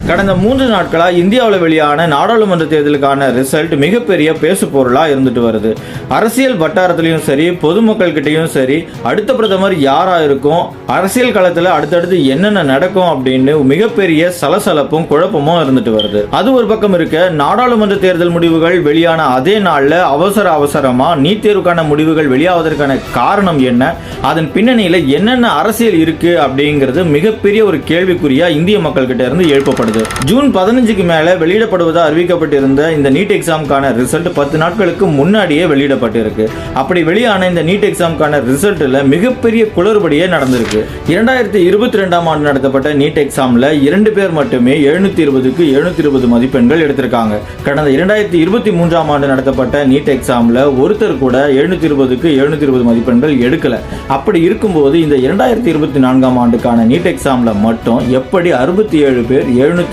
கடந்த 3 நாட்களா இந்தியாவில் வெளியான நாடாளுமன்ற தேர்தலுக்கான ரிசல்ட் மிகப்பெரிய பேசு பொருளா இருந்துட்டு வருது. அரசியல் வட்டாரத்திலையும் சரி, பொதுமக்கள் கிட்டையும் சரி, அடுத்த பிரதமர் யாரா இருக்கும், அரசியல் களத்துல அடுத்தடுத்து என்னென்ன நடக்கும் அப்படின்னு மிகப்பெரிய சலசலப்பும் குழப்பமும் இருந்துட்டு வருது. அது ஒரு பக்கம் இருக்க, நாடாளுமன்ற தேர்தல் முடிவுகள் வெளியான அதே நாள்ல அவசரமா நீட் தேர்வுக்கான முடிவுகள் வெளியாவதற்கான காரணம் என்ன, அதன் பின்னணியில என்னென்ன அரசியல் இருக்கு அப்படிங்கிறது மிகப்பெரிய ஒரு கேள்விக்குறியா இந்திய மக்கள் கிட்ட இருந்து எழுப்பப்படுது. ஜூன் 15க்கு மேல வெளியிடப்படுவதா அறிவிக்கப்பட்டிருந்த இந்த நீட் எக்ஸாமுக்கான ரிசல்ட் 10 நாட்களுக்கு முன்னாடியே வெளியிடப்பட்டிருக்கு. அப்படி வெளியான இந்த நீட் எக்ஸாமுக்கான ரிசல்ட்ல மிகப்பெரிய குளறுபடியே நடந்திருக்கு. 2022ஆம் ஆண்டு நடத்தப்பட்ட நீட் எக்ஸாம்ல 2 பேர் மட்டுமே 720க்கு 720 மதிப்பெண்கள் எடுத்திருக்காங்க. கடந்த 2023ஆம் ஆண்டு நடத்தப்பட்ட நீட் எக்ஸாம்ல ஒருத்தர் கூட 720க்கு 720 மதிப்பெண்கள் எடுக்கல. அப்படி இருக்கும்போது இந்த 2024ஆம் ஆண்டுக்கான நீட் எக்ஸாம்ல மட்டும் எப்படி 67 பேர்